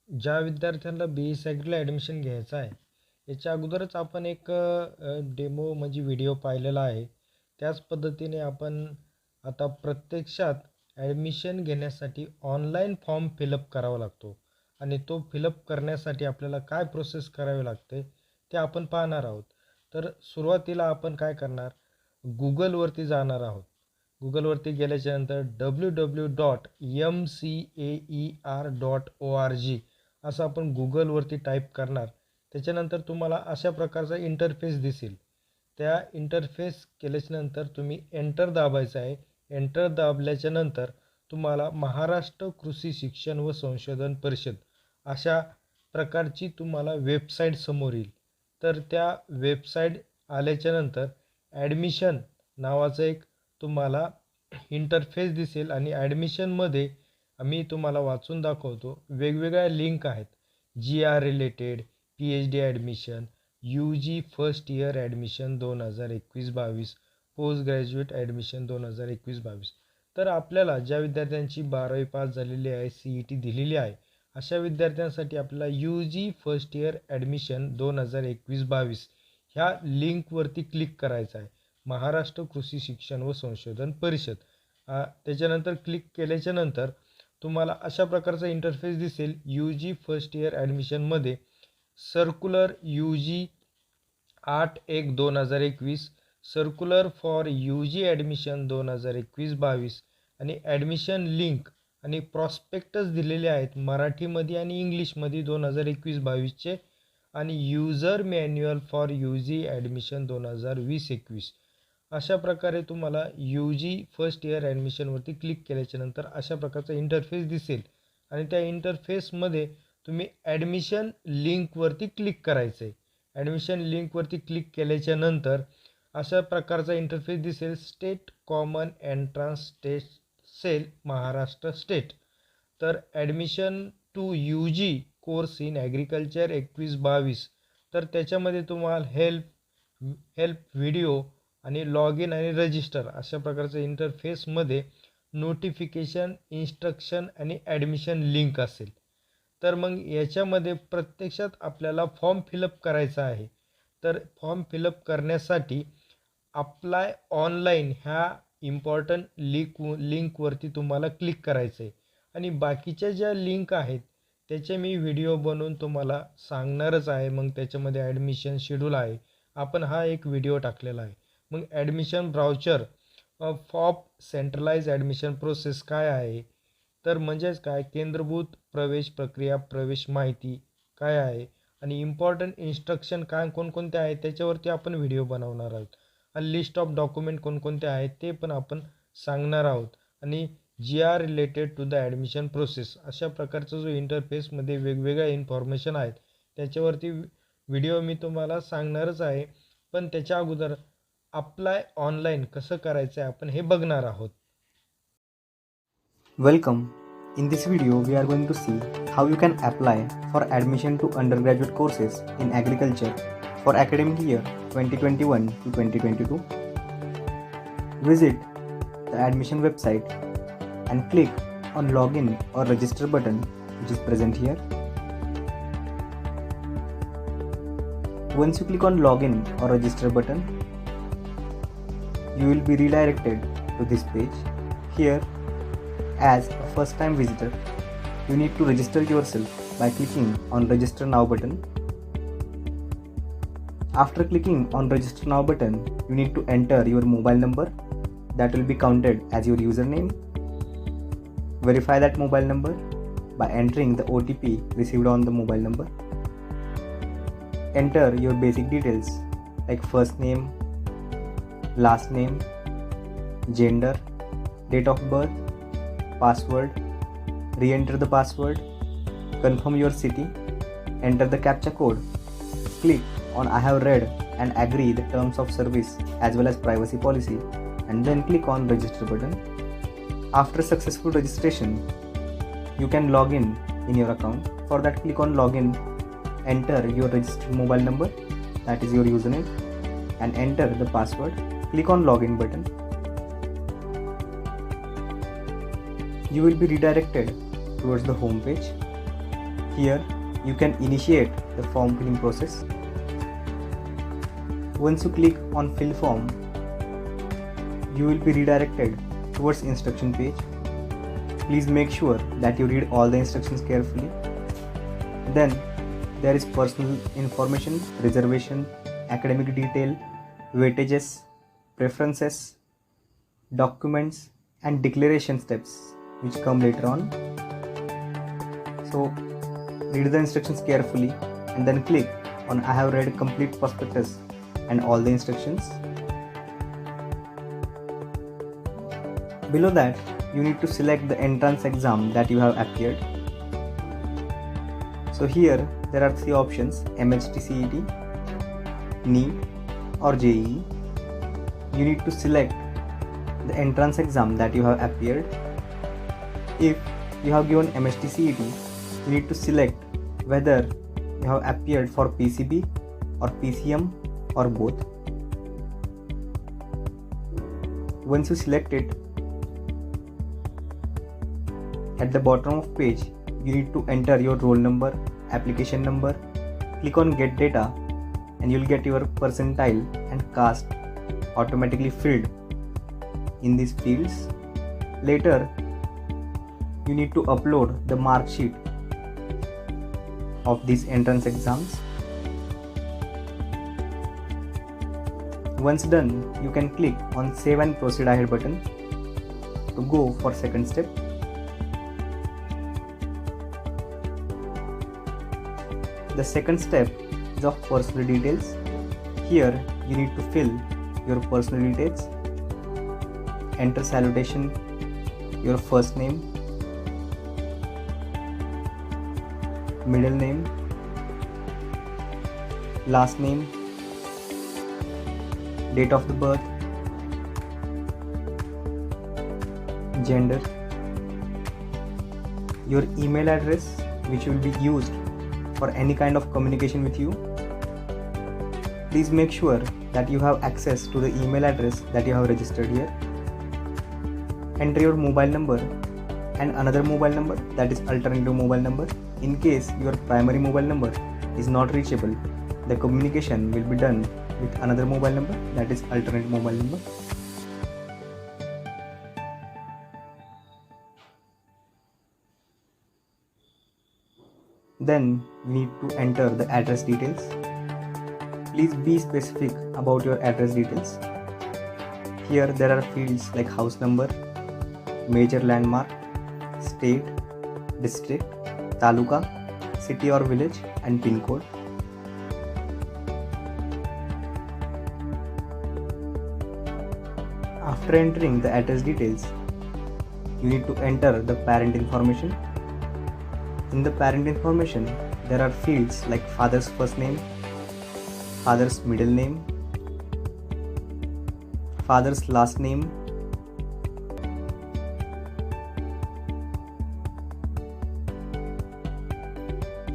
ज्या विद्यार्थ्यांना BE ॲग्रीला admission घ्यायचं आहे, याच्या अगोदरच आपण एक डेमो म्हणजे व्हिडिओ पाहिलेला आहे. त्याच पद्धतीने आपण आता प्रत्यक्षात ॲडमिशन घेण्यासाठी ऑनलाईन फॉर्म फिलअप करावा लागतो आणि तो फिलअप करण्यासाठी आपल्याला काय प्रोसेस करावी लागते ते आपण पाहणार आहोत. तर सुरुवातीला आपण काय करणार, Googleवरती जाणार आहोत. Googleवरती गेल्याच्यानंतर www.mcaer.org असं आपण Googleवरती टाईप करणार. त्याच्यानंतर तुम्हाला अशा प्रकारचा इंटरफेस दिसेल. त्या इंटरफेस केल्याच्यानंतर तुम्ही एंटर दाबायचं आहे. एंटर दाबल्याच्यानंतर तुम्हाला महाराष्ट्र कृषी शिक्षण व संशोधन परिषद अशा प्रकारची तुम्हाला वेबसाईट समोर येईल. तर त्या वेबसाईट आल्याच्यानंतर ॲडमिशन नावाचं एक तुम्हाला इंटरफेस दिसेल आणि ॲडमिशनमध्ये मी तुम्हाला वाचून दाखवतो. वेगवेगळ्या लिंक आहेत. GR related, PhD admission, UG first year admission 2021-22, post graduate admission 2021-22. तर आपल्याला ज्या विद्यार्थ्यांची 12वी पास झालेली आहे, CET दिलेली आहे, अशा विद्यार्थ्यांसाठी आपल्याला UG फर्स्ट इयर ॲडमिशन 2021-22 ह्या लिंकवरती क्लिक करायचं आहे. महाराष्ट्र कृषी शिक्षण व संशोधन परिषद. त्याच्यानंतर क्लिक केल्याच्यानंतर तुम्हाला अशा प्रकारचा इंटरफेस दिसेल. UG फर्स्ट इयर ॲडमिशनमध्ये circular UG 8/1/2021, circular for UG admission 2021-22 आणि ॲडमिशन लिंक आणि प्रॉस्पेक्टस दिलेले आहेत मराठीमध्ये आणि इंग्लिशमध्ये 2021-22चे आणि user manual for UG admission 2020-21. अशा प्रकारे तुम्हाला UG फर्स्ट इयर ॲडमिशनवरती क्लिक केल्याच्यानंतर अशा प्रकारचा इंटरफेस दिसेल आणि त्या इंटरफेसमध्ये तुम्ही ॲडमिशन लिंकवरती क्लिक करायचं आहे. ॲडमिशन लिंकवरती क्लिक केल्याच्यानंतर अशा प्रकारचा इंटरफेस दिसेल. State common entrance test cell Maharashtra state. तर admission to UG course in agriculture 21-22. तर त्याच्यामध्ये तुम्हाला हेल्प व्हिडिओ आणि लॉग इन आणि रजिस्टर अशा प्रकारचं इंटरफेसमध्ये नोटिफिकेशन, इन्स्ट्रक्शन आणि ॲडमिशन लिंक असेल. तर मग याच्यामध्ये प्रत्यक्षात आपल्याला फॉर्म फिलअप करायचा आहे. तर फॉर्म फिलअप करण्यासाठी अप्लाय ऑनलाईन ह्या इम्पॉर्टंट लिंकवरती तुम्हाला क्लिक करायचं आहे आणि बाकीच्या ज्या लिंक आहेत त्याचे मी व्हिडिओ बनवून तुम्हाला सांगणारच आहे. मग त्याच्यामध्ये ॲडमिशन शेड्यूल आहे, आपण हा एक व्हिडिओ टाकलेला आहे. मग admission brochure for centralise admission process काय आहे, तर म्हणजेच काय, केंद्रभूत प्रवेश प्रक्रिया प्रवेश माहिती काय आहे आणि इम्पॉर्टंट इन्स्ट्रक्शन काय कोणकोणते आहेत त्याच्यावरती आपण व्हिडिओ बनवणार आहोत. आणि लिस्ट ऑफ डॉक्युमेंट कोणकोणते आहेत ते पण आपण सांगणार आहोत. आणि GR related to the admission process अशा प्रकारचा जो इंटरफेसमध्ये वेगवेगळ्या इन्फॉर्मेशन आहेत त्याच्यावरती व्हिडिओ मी तुम्हाला सांगणारच आहे. पण त्याच्या अगोदर अप्लाय ऑनलाईन कसं करायचं आहे आपण हे बघणार आहोत. Welcome. In this video, we are going to see how you can apply for admission to undergraduate courses in agriculture for academic year 2021 to 2022. Visit the admission website and click on login or register button which is present here. Once you click on login or register button, you will be redirected to this page. Here, as a first time visitor, you need to register yourself by clicking on register now button. After clicking on register now button, you need to enter your mobile number that will be counted as your username. Verify that mobile number by entering the OTP received on the mobile number. Enter your basic details like first name, last name, gender, date of birth, password, re-enter the password, confirm your city, enter the CAPTCHA code, click on I have read and agree the terms of service as well as privacy policy, and then click on register button. After successful registration, you can log in your account. For that, click on login, enter your registered mobile number, that is your username, and enter the password. Click on login button. You will be redirected towards the home page. Here you can initiate the form filling process. Once you click on fill form, you will be redirected towards instruction page. Please make sure that you read all the instructions carefully. Then there is personal information, reservation, academic detail, weightages, preferences, documents and declaration steps which come later on. So read the instructions carefully and then click on I have read complete prospectus and all the instructions. Below that, you need to select the entrance exam that you have appeared. So here there are three options: MHT CET, NEET or JEE. You need to select the entrance exam that you have appeared. If you have given MHT CET, you need to select whether you have appeared for PCB or PCM or both. Once you select it, at the bottom of page, you need to enter your roll number, application number, click on get data and you'll get your percentile and caste automatically filled in these fields. Later, you need to upload the mark sheet of these entrance exams. Once done, you can click on save and proceed ahead button to go for second step. The second step is of personal details. Here you need to fill your personal details. Enter salutation, your first name, middle name, last name, date of the birth, gender, your email address which will be used for any kind of communication with you. Please make sure that you have access to the email address that you have registered here. Enter your mobile number and another mobile number, that is alternative mobile number. In case your primary mobile number is not reachable, the communication will be done with another mobile number, that is alternate mobile number. Then we need to enter the address details. Please be specific about your address details. Here there are fields like house number, major landmark, state, district, taluka, city or village and pin code. After entering the address details, you need to enter the parent information. In the parent information, there are fields like father's first name, father's middle name, father's last name,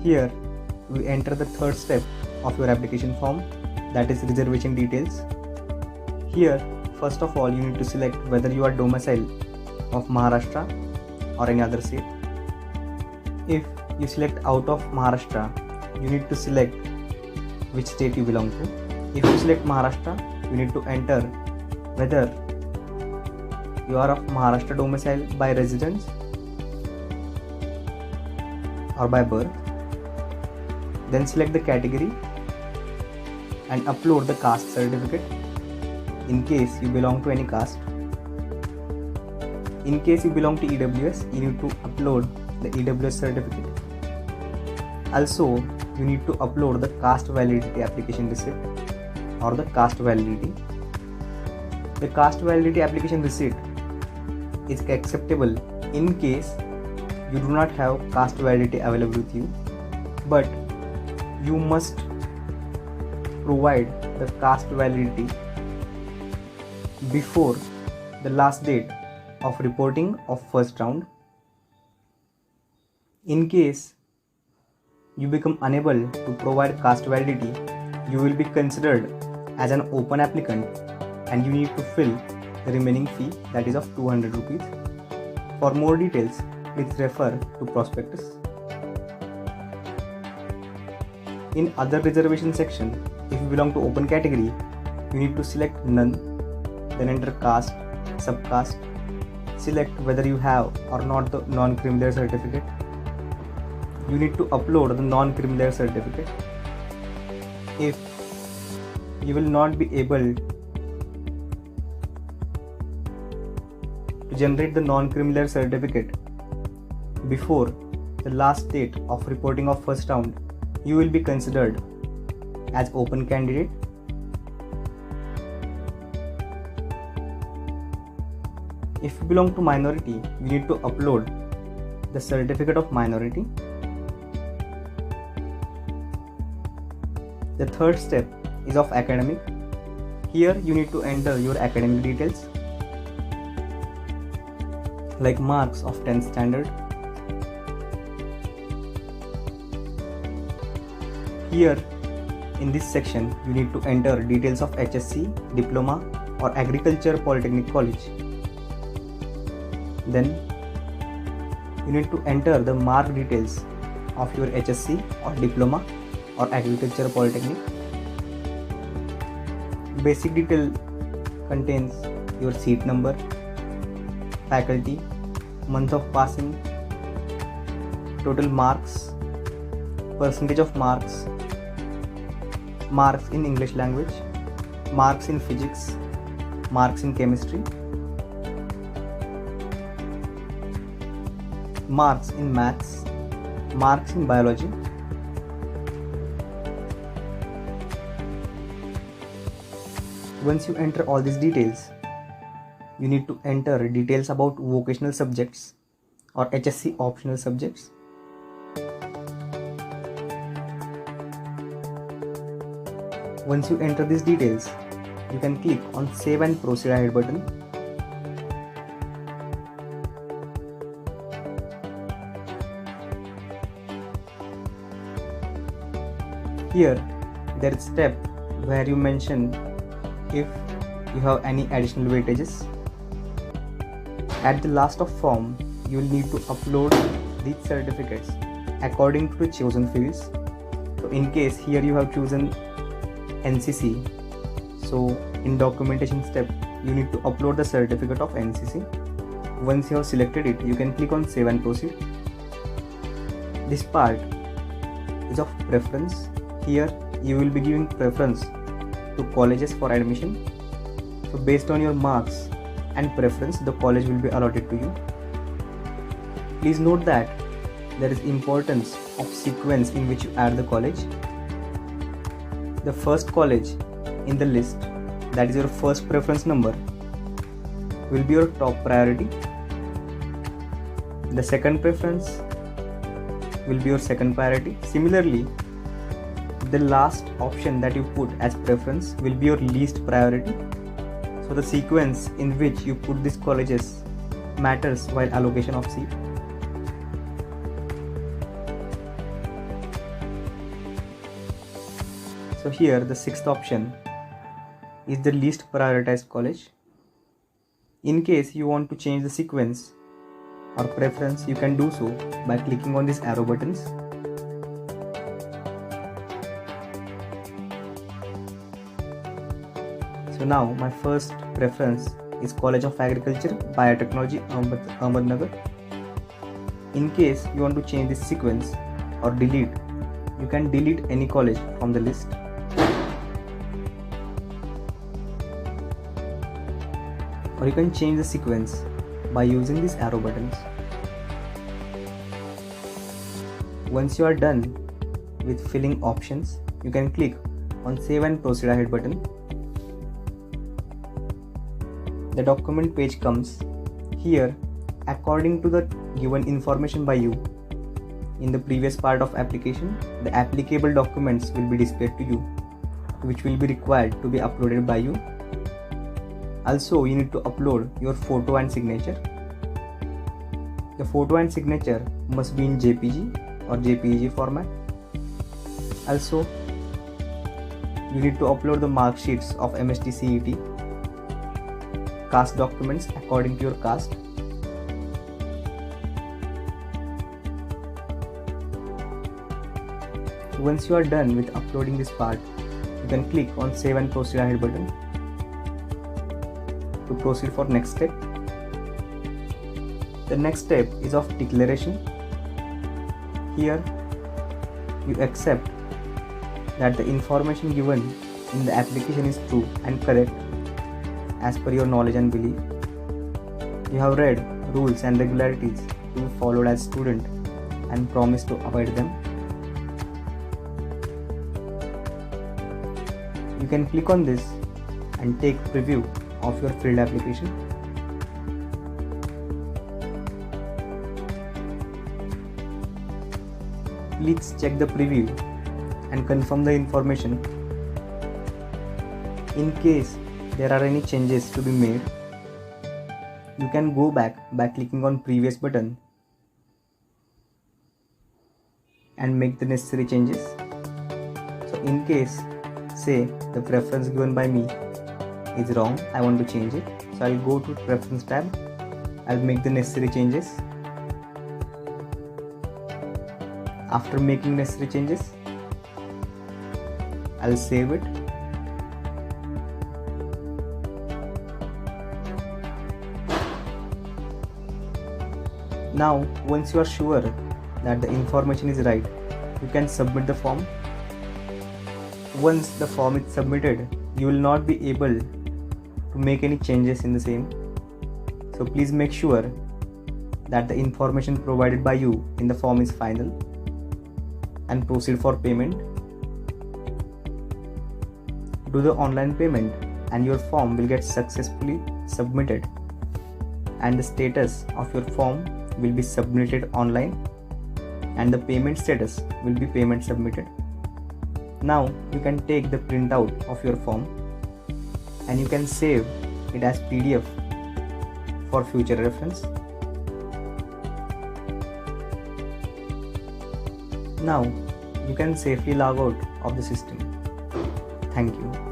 here we enter the third step of your application form, that is reservation details. Here, first of all, you need to select whether you are domicile of Maharashtra or any other state. If you select out of Maharashtra, you need to select which state you belong to. If you select Maharashtra, you need to enter whether you are of Maharashtra domicile by residence or by birth. Then select the category and upload the caste certificate in case you belong to any caste. In case you belong to EWS, you need to upload the EWS certificate. Also, you need to upload the caste validity application receipt or the caste validity. The caste validity application receipt is acceptable in case you do not have caste validity available with you, but you must provide the caste validity before the last date of reporting of first round. In case you become unable to provide caste validity, you will be considered as an open applicant and you need to fill the remaining fee, that is of 200 rupees. For more details, please refer to prospectus. In other reservation section, if you belong to open category, you need to select none, then enter caste, subcaste, select whether you have or not the non-cream layer certificate. You need to upload the non-cream layer certificate. If you will not be able to generate the non-cream layer certificate before the last date of reporting of first round, you will be considered as open candidate. If you belong to minority, you need to upload the certificate of minority. The third step is of academic. Here you need to enter your academic details like marks of 10th standard. Here in this section you need to enter details of HSC, diploma or agriculture polytechnic college. Then you need to enter the mark details of your HSC or diploma or agriculture polytechnic. Basic detail contains your seat number, faculty, month of passing, total marks, percentage of marks, marks in English language, marks in physics, marks in chemistry, marks in maths, marks in biology. Once you enter all these details, you need to enter details about vocational subjects or HSC optional subjects. Once you enter these details, you can click on Save and Proceed Ahead button. Here, there is a step where you mention if you have any additional weightages. At the last of form, you will need to upload these certificates according to the chosen fields. So in case here you have chosen NCC, so in documentation step you need to upload the certificate of NCC. Once you have selected it, you can click on Save and Proceed. This part is of preference. Here you will be giving preference to colleges for admission. So based on your marks and preference, the college will be allotted to you. Please note that there is importance of sequence in which you add the college. The first college in the list, that is your first preference number, will be your top priority. The second preference will be your second priority. Similarly, the last option that you put as preference will be your least priority. So the sequence in which you put these colleges matters while allocation of seat. So here the sixth option is the least prioritized college. In case you want to change the sequence or preference, you can do so by clicking on these arrow buttons. So now my first preference is College of Agriculture Biotechnology, Ahmednagar. In case you want to change this sequence or delete, you can delete any college from the list. Or you can change the sequence by using these arrow buttons. Once you are done with filling options, you can click on Save and Proceed Ahead button. The document page comes. Here, according to the given information by you in the previous part of application, the applicable documents will be displayed to you, which will be required to be uploaded by you. Also, you need to upload your photo and signature. The photo and signature must be in JPG or JPEG format. Also, you need to upload the mark sheets of MST CET, caste documents according to your caste. Once you are done with uploading this part, you can click on Save and Proceed Ahead button to proceed for next step. The next step is of declaration. Here you accept that the information given in the application is true and correct as per your knowledge and belief. You have read rules and regularities to be followed as student and promise to avoid them. You can click on this and take preview of your filled application. Please check the preview and confirm the information. In case there are any changes to be made, you can go back by clicking on previous button and make the necessary changes. So in case, say the preference given by me is wrong, I want to change it. So I'll go to preference tab, I'll make the necessary changes. After making necessary changes, I'll save it. Now, once you are sure that the information is right, you can submit the form. Once the form is submitted, you will not be able to make any changes in the same. So please make sure that the information provided by you in the form is final and proceed for payment. Do the online payment and your form will get successfully submitted, and the status of your form will be submitted online and the payment status will be payment submitted. Now you can take the printout of your form and you can save it as PDF for future reference. Now you can safely log out of the system. Thank you.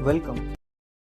Welcome